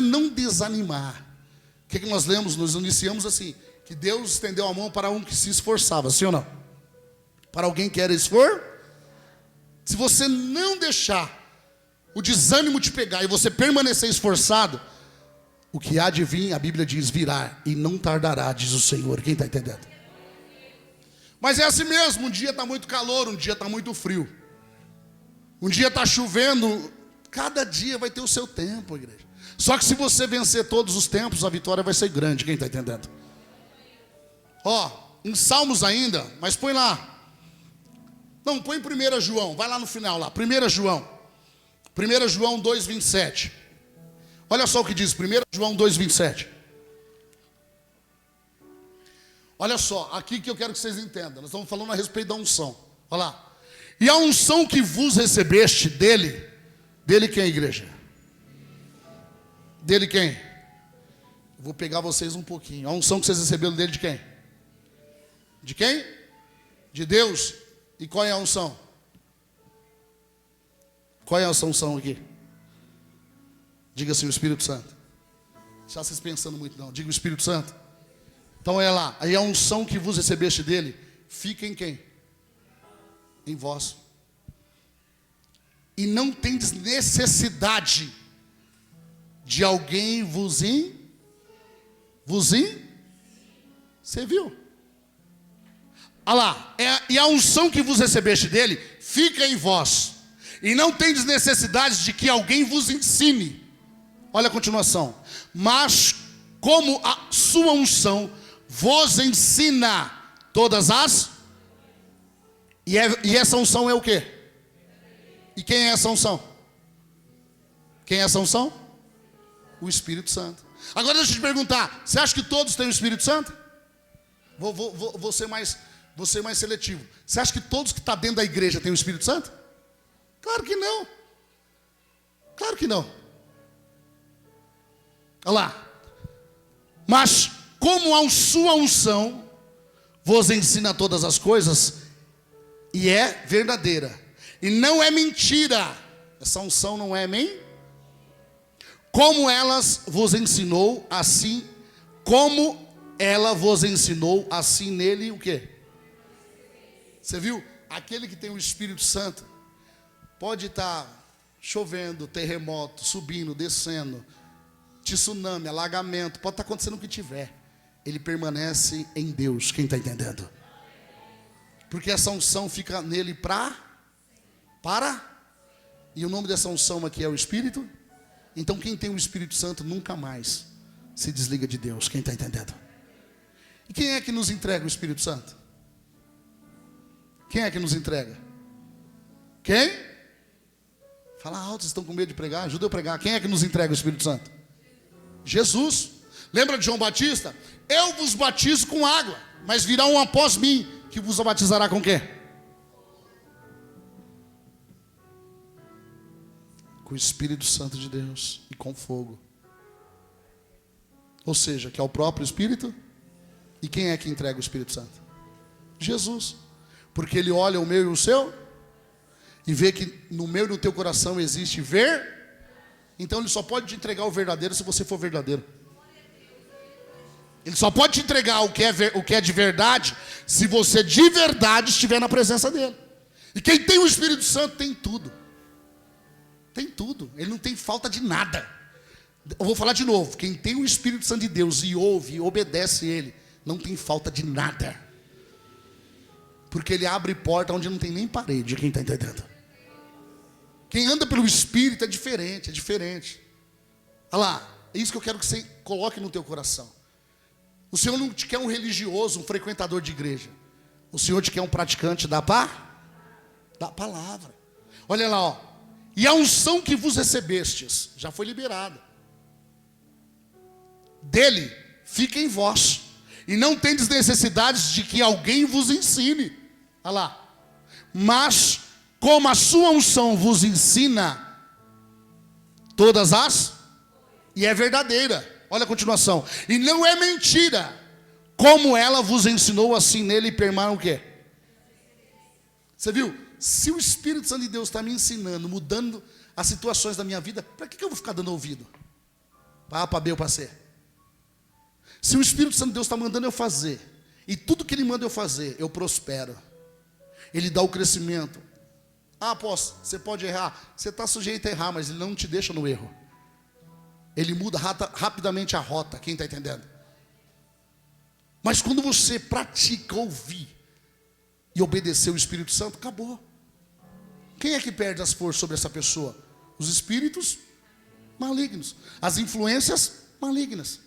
não desanimar. O que nós lemos? Nós iniciamos assim: que Deus estendeu a mão para um que se esforçava, sim ou não? Para alguém que era esforço. Se você não deixar o desânimo te pegar e você permanecer esforçado, o que há de vir, a Bíblia diz, virá e não tardará, diz o Senhor. Quem está entendendo? Mas é assim mesmo, um dia está muito calor, um dia está muito frio. Um dia está chovendo, cada dia vai ter o seu tempo, igreja. Só que se você vencer todos os tempos, a vitória vai ser grande, quem está entendendo? Em Salmos ainda, mas põe lá. Não, põe 1 João, vai lá no final lá, 1 João 2,27. Olha só o que diz, 1 João 2,27. Olha só, aqui que eu quero que vocês entendam. Nós estamos falando a respeito da unção. Olha lá. E a unção que vos recebeste dele quem, igreja? Dele quem? Eu vou pegar vocês um pouquinho. A unção que vocês receberam dele de quem? De quem? De Deus. E qual é a unção? Qual é a unção aqui? Diga assim, o Espírito Santo. Já vocês pensando muito não. Diga o Espírito Santo. Então é lá. Aí a unção que vos recebeste dele fica em quem? Em vós. E não tendes necessidade de alguém Você viu? Olha lá. E a unção que vos recebeste dele fica em vós. E não tendes necessidade de que alguém vos ensine. Olha a continuação. Mas como a sua unção vos ensina todas as... E essa unção é o quê? E quem é essa unção? Quem é essa unção? O Espírito Santo. Agora deixa eu te perguntar, você acha que todos têm o Espírito Santo? Vou ser mais seletivo. Você acha que todos que estão dentro da igreja têm o Espírito Santo? Claro que não. Claro que não. Olha lá. Mas como a sua unção vos ensina todas as coisas, e é verdadeira, e não é mentira. Essa unção não é como elas vos ensinou, assim, como ela vos ensinou, assim nele o quê? Você viu? Aquele que tem o Espírito Santo, pode estar chovendo, terremoto, subindo, descendo, tsunami, alagamento, pode estar acontecendo o que tiver. Ele permanece em Deus, quem está entendendo? Porque essa unção fica nele para, e o nome dessa unção aqui é o Espírito. Então quem tem o Espírito Santo nunca mais se desliga de Deus, quem está entendendo? E quem é que nos entrega o Espírito Santo? Quem é que nos entrega? Quem? Fala alto, vocês estão com medo de pregar? Ajuda eu a pregar. Quem é que nos entrega o Espírito Santo? Jesus. Lembra de João Batista? Eu vos batizo com água, mas virá um após mim, que vos batizará com quê? Com o Espírito Santo de Deus e com fogo. Ou seja, que é o próprio Espírito. E quem é que entrega o Espírito Santo? Jesus. Porque ele olha o meu e o seu e vê que no meu e no teu coração existe então ele só pode te entregar o verdadeiro se você for verdadeiro. Ele só pode te entregar o que é de verdade se você de verdade estiver na presença dele. E quem tem o Espírito Santo tem tudo. Tem tudo. Ele não tem falta de nada. Eu vou falar de novo. Quem tem o Espírito Santo de Deus e ouve e obedece ele, não tem falta de nada. Porque ele abre porta onde não tem nem parede. Quem está entendendo? Quem anda pelo Espírito é diferente, Olha lá, é isso que eu quero que você coloque no teu coração. O Senhor não te quer um religioso, um frequentador de igreja. O Senhor te quer um praticante da palavra. Olha lá, ó. E a unção que vos recebestes já foi liberada. Dele fica em vós. E não tendes necessidade de que alguém vos ensine. Olha lá. Mas como a sua unção vos ensina todas as... E é verdadeira. Olha a continuação. E não é mentira. Como ela vos ensinou, assim nele permanece o quê? Você viu? Se o Espírito Santo de Deus está me ensinando, mudando as situações da minha vida, para que eu vou ficar dando ouvido? Para A, para B ou para C. Se o Espírito Santo de Deus está mandando eu fazer, e tudo que Ele manda eu fazer, eu prospero. Ele dá o crescimento. Ah, apóstolo, você pode errar. Você está sujeito a errar, mas Ele não te deixa no erro. Ele muda rapidamente a rota. Quem está entendendo? Mas quando você pratica ouvir e obedecer o Espírito Santo, acabou. Quem é que perde as forças sobre essa pessoa? Os espíritos malignos. As influências malignas.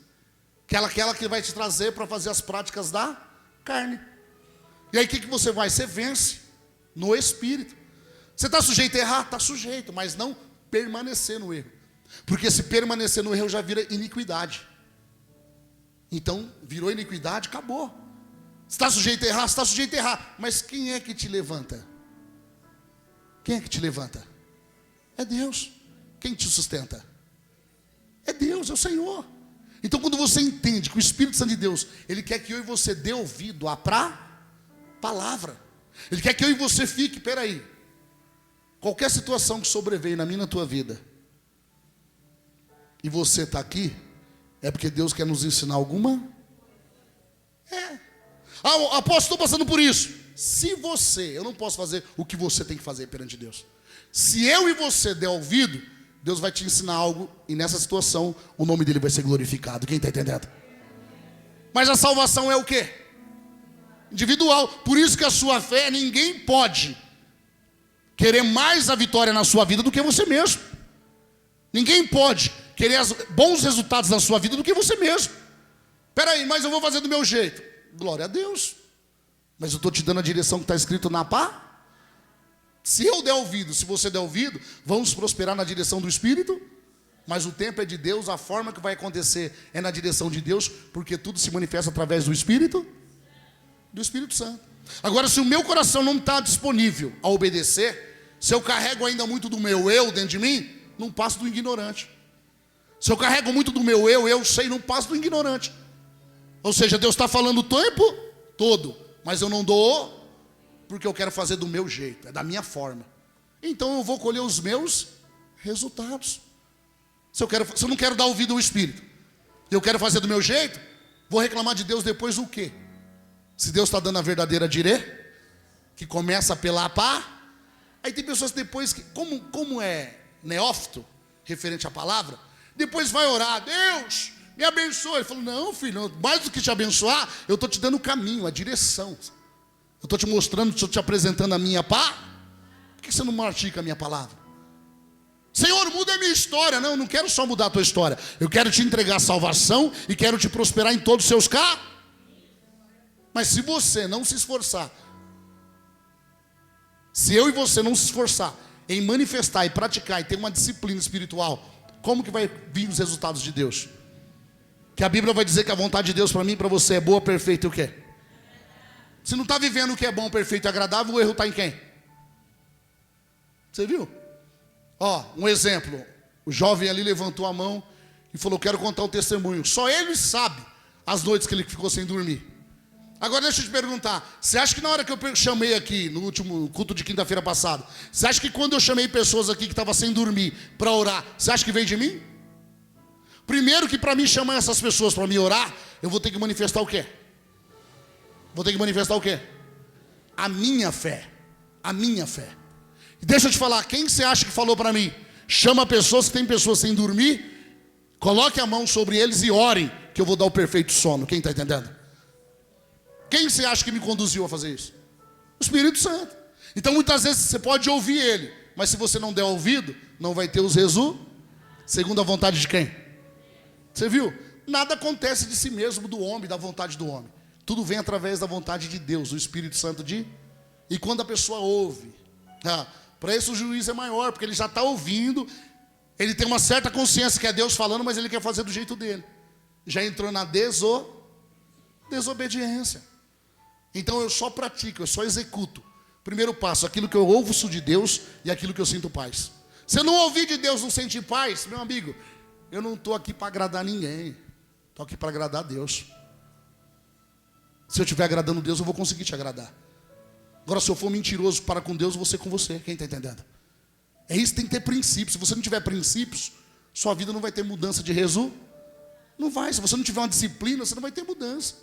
Aquela que vai te trazer para fazer as práticas da carne. E aí o que você vai? Você vence no Espírito. Você está sujeito a errar? Está sujeito, mas não permanecer no erro. Porque se permanecer no erro já vira iniquidade. Então, virou iniquidade, acabou. Você está sujeito a errar? Você está sujeito a errar. Mas quem é que te levanta? Quem é que te levanta? É Deus. Quem te sustenta? É Deus, é o Senhor. Então quando você entende que o Espírito Santo de Deus, Ele quer que eu e você dê ouvido à palavra. Ele quer que eu e você fique, peraí. Qualquer situação que sobreveio na minha e na tua vida, e você está aqui, é porque Deus quer nos ensinar alguma? Ah, apóstolo, estou passando por isso. Se você, eu não posso fazer o que você tem que fazer perante Deus. Se eu e você der ouvido, Deus vai te ensinar algo, e nessa situação o nome dele vai ser glorificado. Quem está entendendo? Mas a salvação é o quê? Individual. Por isso que a sua fé, ninguém pode querer mais a vitória na sua vida do que você mesmo. Ninguém pode querer bons resultados na sua vida do que você mesmo. Peraí, mas eu vou fazer do meu jeito. Glória a Deus. Mas eu estou te dando a direção que está escrito na pá. Se eu der ouvido, se você der ouvido, vamos prosperar na direção do Espírito. Mas o tempo é de Deus, a forma que vai acontecer é na direção de Deus, porque tudo se manifesta através do Espírito Santo. Agora, se o meu coração não está disponível a obedecer, se eu carrego ainda muito do meu eu dentro de mim, não passo do ignorante. Se eu carrego muito do meu eu sei, não passo do ignorante. Ou seja, Deus está falando o tempo todo, mas eu não dou, porque eu quero fazer do meu jeito, é da minha forma. Então eu vou colher os meus resultados. Se eu não quero dar ouvido ao Espírito, eu quero fazer do meu jeito, vou reclamar de Deus depois o quê? Se Deus está dando a verdadeira dirê, que começa pela pá. Aí tem pessoas depois que, como é neófito, referente à palavra, depois vai orar, Deus, me abençoa. Ele falou, não filho, mais do que te abençoar, eu estou te dando o caminho, a direção. Eu estou te mostrando, estou te apresentando a minha pá. Por que você não pratica a minha palavra? Senhor, muda a minha história. Não, eu não quero só mudar a tua história. Eu quero te entregar a salvação e quero te prosperar em todos os seus caminhos. Mas se você não se esforçar, se eu e você não se esforçar em manifestar e praticar e ter uma disciplina espiritual, como que vai vir os resultados de Deus? Que a Bíblia vai dizer que a vontade de Deus para mim e para você é boa, perfeita e o quê? Se não está vivendo o que é bom, perfeito e agradável, o erro está em quem? Você viu? Ó, um exemplo. O jovem ali levantou a mão e falou, quero contar um testemunho. Só ele sabe as noites que ele ficou sem dormir. Agora deixa eu te perguntar, você acha que na hora que eu chamei aqui, no último culto de quinta-feira passada, você acha que quando eu chamei pessoas aqui que estavam sem dormir para orar, você acha que veio de mim? Primeiro que para mim chamar essas pessoas para me orar, eu vou ter que manifestar o quê? Vou ter que manifestar o quê? A minha fé. A minha fé. E deixa eu te falar, quem você acha que falou para mim? Chama pessoas que tem pessoas sem dormir, coloque a mão sobre eles e orem, que eu vou dar o perfeito sono. Quem está entendendo? Quem você acha que me conduziu a fazer isso? O Espírito Santo. Então muitas vezes você pode ouvir ele, mas se você não der ouvido, não vai ter os resultados, segundo a vontade de quem? Você viu? Nada acontece de si mesmo, do homem, da vontade do homem. Tudo vem através da vontade de Deus, do Espírito Santo de... E quando a pessoa ouve, para isso o juiz é maior, porque ele já está ouvindo, ele tem uma certa consciência que é Deus falando, mas ele quer fazer do jeito dele. Já entrou na desobediência. Então eu só pratico, eu só executo. Primeiro passo, aquilo que eu ouço de Deus e aquilo que eu sinto paz. Se eu não ouvir de Deus, não sentir paz, meu amigo, eu não estou aqui para agradar ninguém. Estou aqui para agradar a Deus. Se eu estiver agradando Deus, eu vou conseguir te agradar. Agora, se eu for mentiroso para com Deus, eu vou ser com você. Quem está entendendo? É isso, tem que ter princípios. Se você não tiver princípios, sua vida não vai ter mudança de resultado. Não vai. Se você não tiver uma disciplina, você não vai ter mudança.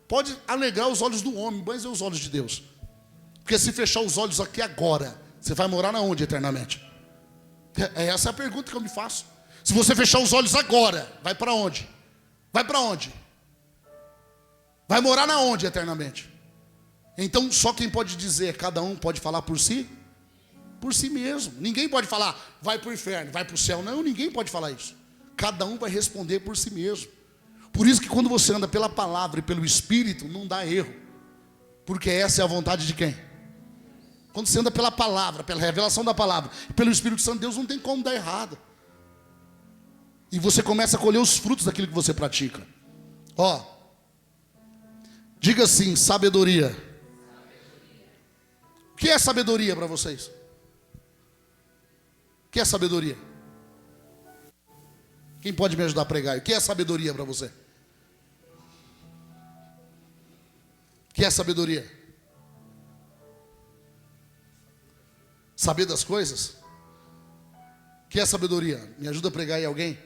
Pode alegrar os olhos do homem, mas e os olhos de Deus? Porque se fechar os olhos aqui agora, você vai morar na onde eternamente? Essa é a pergunta que eu me faço. Se você fechar os olhos agora, vai para onde? Vai para onde? Vai morar na onde eternamente? Então só quem pode dizer, cada um pode falar por si mesmo. Ninguém pode falar, vai para o inferno, vai para o céu. Não, ninguém pode falar isso. Cada um vai responder por si mesmo. Por isso que quando você anda pela palavra e pelo Espírito, não dá erro. Porque essa é a vontade de quem? Quando você anda pela palavra, pela revelação da palavra, e pelo Espírito Santo, Deus não tem como dar errado. E você começa a colher os frutos daquilo que você pratica. Diga assim, sabedoria. O que é sabedoria para vocês? O que é sabedoria? Quem pode me ajudar a pregar? O que é sabedoria para você? O que é sabedoria? Saber das coisas? O que é sabedoria? Me ajuda a pregar aí alguém?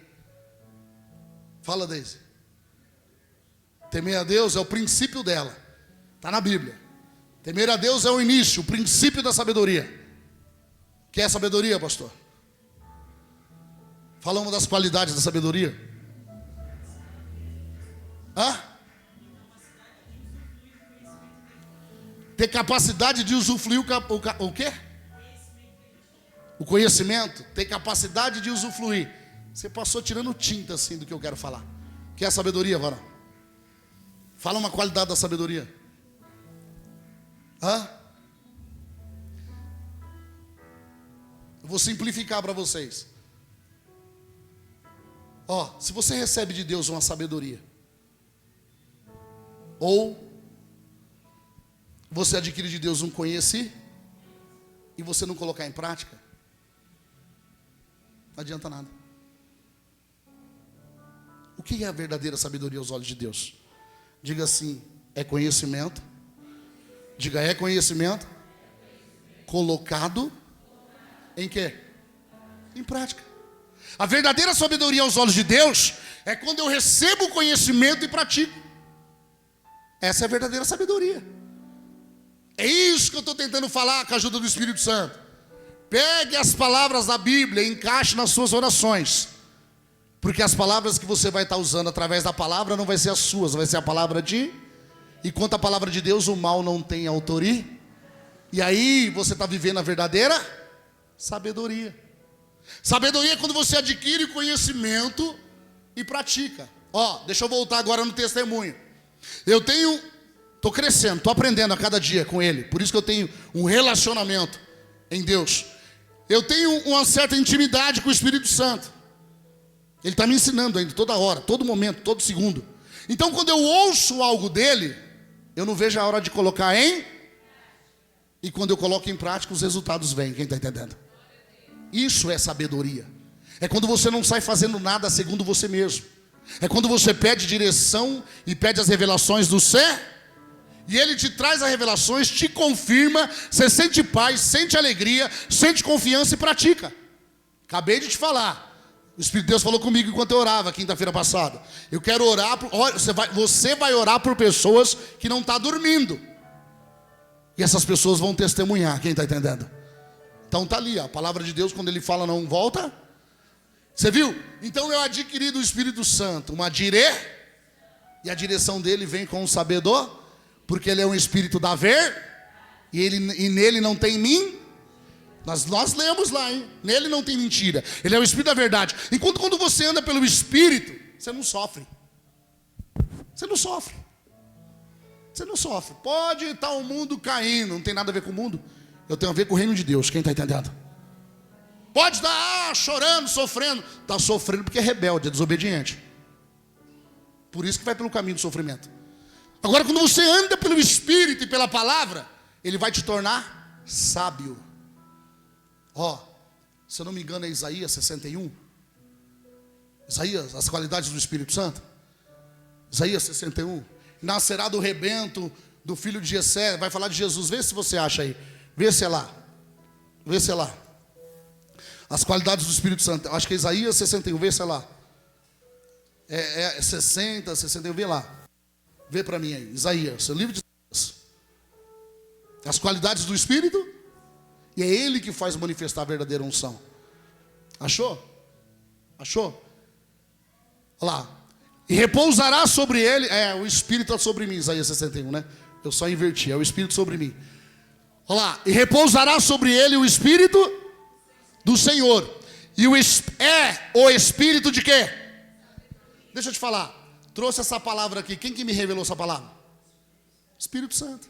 Fala, Deise. Temer a Deus é o princípio dela. Está na Bíblia. Temer a Deus é o início, o princípio da sabedoria. O que é sabedoria, pastor? Fala uma das qualidades da sabedoria. Ter capacidade de usufruir o quê? O conhecimento. Ter capacidade de usufruir. Você passou tirando tinta assim do que eu quero falar. O que é sabedoria, varão? Fala uma qualidade da sabedoria. Eu vou simplificar para vocês. Se você recebe de Deus uma sabedoria, ou você adquire de Deus um conhecimento, e você não colocar em prática, não adianta nada. O que é a verdadeira sabedoria aos olhos de Deus? Diga assim, é conhecimento. Diga, é conhecimento colocado em quê? Em prática. A verdadeira sabedoria aos olhos de Deus é quando eu recebo o conhecimento e pratico. Essa é a verdadeira sabedoria. É isso que eu estou tentando falar com a ajuda do Espírito Santo. Pegue as palavras da Bíblia e encaixe nas suas orações. Porque as palavras que você vai estar usando através da palavra não vai ser as suas, vai ser a palavra de... E quanto à palavra de Deus, o mal não tem autoria. E aí você está vivendo a verdadeira sabedoria. Sabedoria é quando você adquire conhecimento e pratica. Deixa eu voltar agora no testemunho. Estou crescendo, estou aprendendo a cada dia com Ele. Por isso que eu tenho um relacionamento em Deus. Eu tenho uma certa intimidade com o Espírito Santo. Ele está me ensinando ainda, toda hora, todo momento, todo segundo. Então quando eu ouço algo dele, eu não vejo a hora de colocar em... E quando eu coloco em prática, os resultados vêm. Quem está entendendo? Isso é sabedoria. É quando você não sai fazendo nada segundo você mesmo. É quando você pede direção e pede as revelações do céu. E Ele te traz as revelações, te confirma. Você sente paz, sente alegria, sente confiança e pratica. Acabei de te falar. O Espírito de Deus falou comigo enquanto eu orava quinta-feira passada. Eu quero orar você vai orar por pessoas que não estão dormindo. E essas pessoas vão testemunhar. Quem está entendendo? Então está ali, a palavra de Deus, quando Ele fala não volta. Você viu? Então eu adquiri do Espírito Santo uma e a direção dele vem com o sabedor, porque Ele é um Espírito da e nele não tem Nós lemos lá, hein? Nele não tem mentira. Ele é o Espírito da verdade. Enquanto quando você anda pelo Espírito, você não sofre. Você não sofre. Você não sofre. Pode estar o mundo caindo, não tem nada a ver com o mundo. Eu tenho a ver com o reino de Deus. Quem está entendendo? Pode estar chorando, sofrendo. Está sofrendo porque é rebelde, é desobediente. Por isso que vai pelo caminho do sofrimento. Agora, quando você anda pelo Espírito e pela palavra, Ele vai te tornar sábio. Se eu não me engano é Isaías 61. Isaías, as qualidades do Espírito Santo. Isaías 61. Nascerá do rebento do filho de Jessé. Vai falar de Jesus. Vê se você acha aí. Vê se é lá. Vê se é lá. As qualidades do Espírito Santo. Acho que é Isaías 61. Vê se é lá. É 60, 61, vê lá. Vê para mim aí, Isaías, o livro de Isaías. As qualidades do Espírito, e é Ele que faz manifestar a verdadeira unção. Achou? Achou? Olha lá. E repousará sobre ele, o Espírito está sobre mim, Isaías 61, né? Eu só inverti, é o Espírito sobre mim. Olha lá. E repousará sobre ele o Espírito do Senhor. E o Espírito de quê? Deixa eu te falar. Trouxe essa palavra aqui. Quem que me revelou essa palavra? Espírito Santo.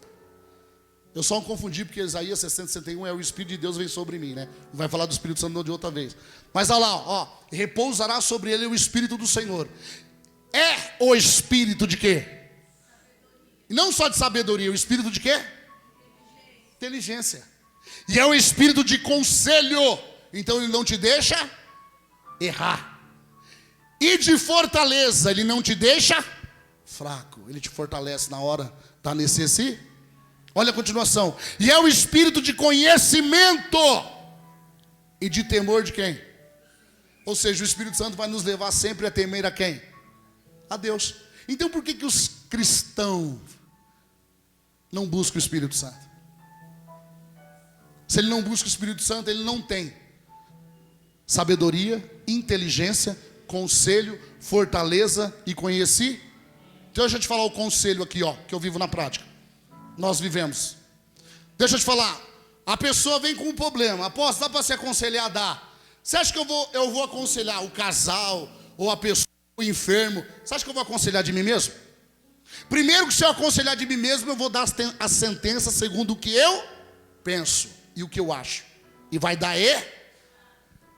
Eu só me confundi porque Isaías 60, 61 é o Espírito de Deus vem sobre mim, né? Vai falar do Espírito Santo de outra vez. Mas olha lá, ó. Repousará sobre ele o Espírito do Senhor. É o Espírito de quê? E não só de sabedoria, o Espírito de quê? Inteligência. E é o Espírito de conselho. Então ele não te deixa errar. E de fortaleza, ele não te deixa fraco. Ele te fortalece na hora da necessidade. Olha a continuação. E é o Espírito de conhecimento e de temor de quem? Ou seja, o Espírito Santo vai nos levar sempre a temer a quem? A Deus. Então por que os cristãos não buscam o Espírito Santo? Se ele não busca o Espírito Santo, ele não tem sabedoria, inteligência, conselho, fortaleza e conhecimento. Então deixa eu te falar o conselho aqui, ó, que eu vivo na prática. Nós vivemos. Deixa eu te falar. A pessoa vem com um problema. Apóstolo, dá para se aconselhar? Dá. Você acha que eu vou aconselhar o casal ou a pessoa, o enfermo? Você acha que eu vou aconselhar de mim mesmo? Primeiro que se eu aconselhar de mim mesmo, eu vou dar a sentença segundo o que eu penso e o que eu acho. E vai dar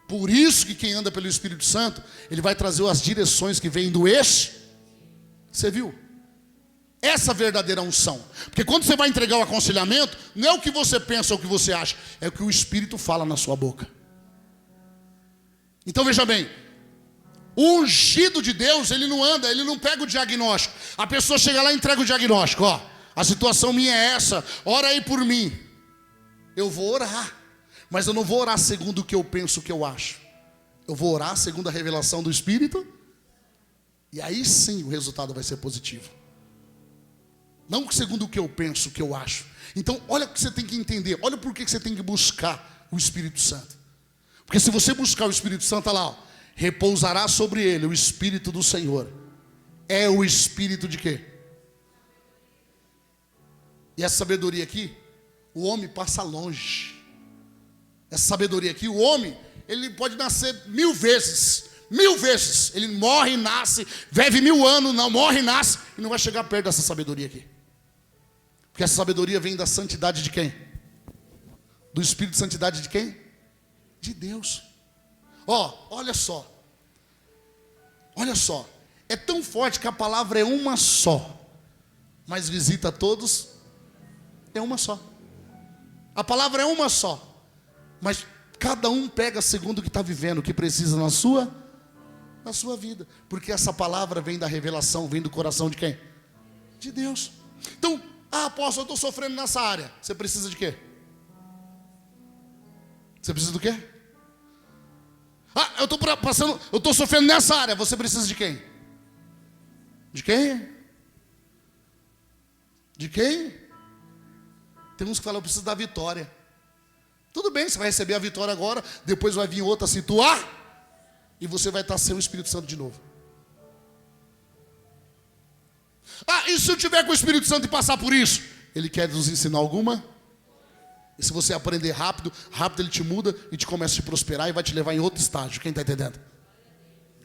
Por isso que quem anda pelo Espírito Santo, ele vai trazer as direções que vêm do eixo. Você viu? Essa verdadeira unção. Porque quando você vai entregar o aconselhamento, não é o que você pensa ou o que você acha, é o que o Espírito fala na sua boca. Então veja bem, o ungido de Deus, ele não anda, ele não pega o diagnóstico. A pessoa chega lá e entrega o diagnóstico. Ó, a situação minha é essa, ora aí por mim. Eu vou orar, mas eu não vou orar segundo o que eu penso, o que eu acho. Eu vou orar segundo a revelação do Espírito. E aí sim o resultado vai ser positivo. Não segundo o que eu penso, o que eu acho. Então olha o que você tem que entender. Olha por que você tem que buscar o Espírito Santo. Porque se você buscar o Espírito Santo, olha lá, ó, repousará sobre ele o Espírito do Senhor. É o Espírito de quê? E essa sabedoria aqui, o homem passa longe. Essa sabedoria aqui, o homem, ele pode nascer 1000 vezes. 1000 vezes. Ele morre e nasce, vive 1000 anos, não morre e nasce, e não vai chegar perto dessa sabedoria aqui. Porque essa sabedoria vem da santidade de quem? Do Espírito de santidade de quem? De Deus. Ó, olha só. Olha só. É tão forte que a palavra é uma só. Mas visita todos. É uma só. A palavra é uma só. Mas cada um pega segundo o que está vivendo, o que precisa na sua vida. Porque essa palavra vem da revelação, vem do coração de quem? De Deus. Então, apóstolo, eu estou sofrendo nessa área. Você precisa de quê? Você precisa do quê? Eu estou sofrendo nessa área. Você precisa de quem? De quem? De quem? Tem uns que falam, eu preciso da vitória. Tudo bem, você vai receber a vitória agora, depois vai vir outra situar, e você vai estar sem o Espírito Santo de novo. E se eu tiver com o Espírito Santo e passar por isso? Ele quer nos ensinar alguma? E se você aprender rápido, rápido ele te muda e te começa a te prosperar e vai te levar em outro estágio. Quem está entendendo?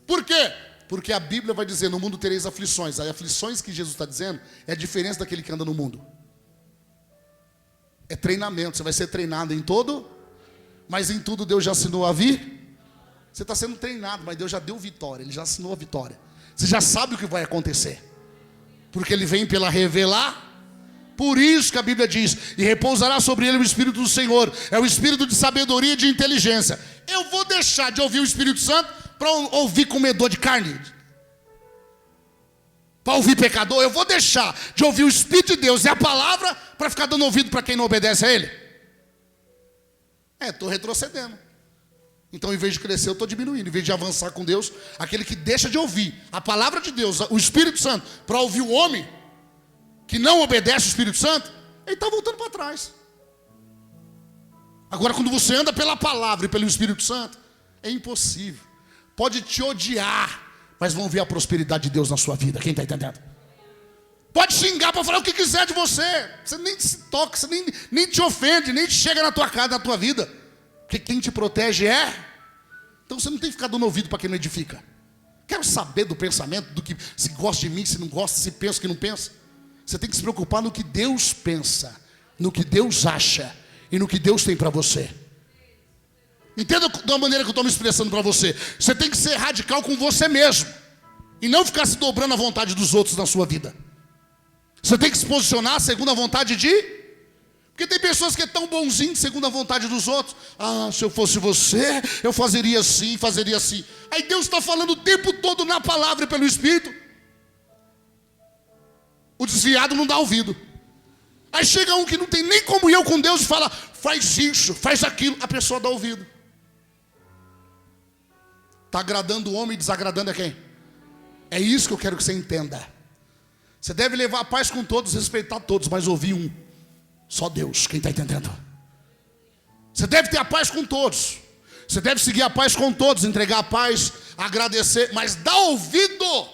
Por quê? Porque a Bíblia vai dizer, no mundo tereis aflições. As aflições que Jesus está dizendo é a diferença daquele que anda no mundo. É treinamento, você vai ser treinado em todo, mas em tudo Deus já assinou a vir. Você está sendo treinado, mas Deus já deu vitória, Ele já assinou a vitória. Você já sabe o que vai acontecer, porque Ele vem pela revelar. Por isso que a Bíblia diz, e repousará sobre ele o Espírito do Senhor. É o Espírito de sabedoria e de inteligência. Eu vou deixar de ouvir o Espírito Santo para ouvir comedor de carne, para ouvir pecador? Eu vou deixar de ouvir o Espírito de Deus e a palavra para ficar dando ouvido para quem não obedece a Ele? Estou retrocedendo. Então, em vez de crescer, eu estou diminuindo. Em vez de avançar com Deus, aquele que deixa de ouvir a palavra de Deus, o Espírito Santo, para ouvir o homem que não obedece o Espírito Santo, ele está voltando para trás. Agora, quando você anda pela palavra e pelo Espírito Santo, é impossível. Pode te odiar, mas vão ver a prosperidade de Deus na sua vida. Quem está entendendo? Pode xingar para falar o que quiser de você. Você nem se toca, você nem te ofende, nem te chega na tua casa, na tua vida. Porque quem te protege é. Então você não tem que ficar dando ouvido para quem não edifica. Quero saber do pensamento, do que se gosta de mim, se não gosta, se pensa, que não pensa. Você tem que se preocupar no que Deus pensa, no que Deus acha e no que Deus tem para você. Entenda da maneira que eu estou me expressando para você. Você tem que ser radical com você mesmo e não ficar se dobrando à vontade dos outros na sua vida. Você tem que se posicionar segundo a vontade de... Porque tem pessoas que é tão bonzinho segundo a vontade dos outros. Ah, se eu fosse você, eu fazeria assim, fazeria assim. Aí Deus está falando o tempo todo na palavra e pelo Espírito. O desviado não dá ouvido. Aí chega um que não tem nem comunhão com Deus e fala, faz isso, faz aquilo. A pessoa dá ouvido. Está agradando o homem e desagradando a quem? É isso que eu quero que você entenda. Você deve levar a paz com todos, respeitar todos, mas ouvir um. Só Deus, quem está entendendo? Você deve ter a paz com todos. Você deve seguir a paz com todos, entregar a paz, agradecer, mas dá ouvido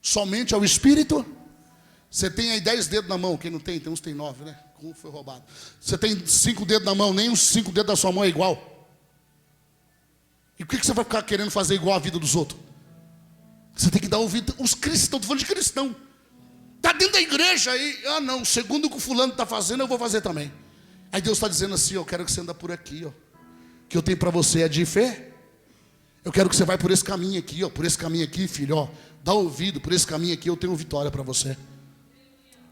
somente ao Espírito. Você tem aí 10 dedos na mão, quem não tem? Tem uns que tem 9, né? Um foi roubado. Você tem 5 dedos na mão, nem os 5 dedos da sua mão é igual. E por que você vai ficar querendo fazer igual a vida dos outros? Você tem que dar ouvido. Os cristãos, estou falando de cristão. Está dentro da igreja aí. Ah não, segundo o que o fulano está fazendo, eu vou fazer também. Aí Deus está dizendo assim, eu quero que você anda por aqui, ó. Que eu tenho para você é de fé. Eu quero que você vá por esse caminho aqui, ó. Por esse caminho aqui, filho, ó. Dá ouvido, por esse caminho aqui eu tenho vitória para você.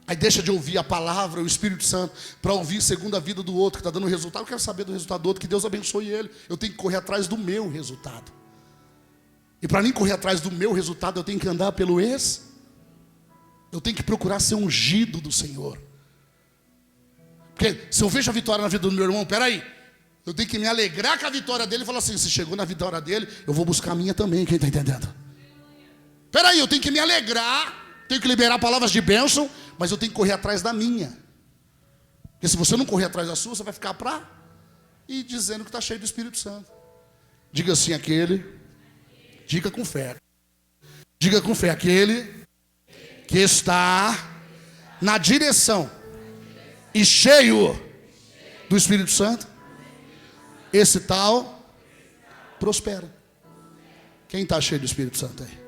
Aí deixa de ouvir a palavra, o Espírito Santo, para ouvir segundo a vida do outro que está dando resultado. Eu quero saber do resultado do outro, que Deus abençoe ele. Eu tenho que correr atrás do meu resultado. E para mim correr atrás do meu resultado, eu tenho que andar pelo esse. Eu tenho que procurar ser ungido do Senhor. Porque se eu vejo a vitória na vida do meu irmão, peraí, eu tenho que me alegrar com a vitória dele e falar assim, se chegou na vitória dele, eu vou buscar a minha também, quem está entendendo? Peraí, eu tenho que me alegrar, tenho que liberar palavras de bênção, mas eu tenho que correr atrás da minha. Porque se você não correr atrás da sua, você vai ficar pra e dizendo que está cheio do Espírito Santo. Diga assim, aquele, diga com fé. Diga com fé, aquele que está na direção e cheio do Espírito Santo, esse tal prospera. Quem está cheio do Espírito Santo aí?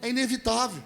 É inevitável.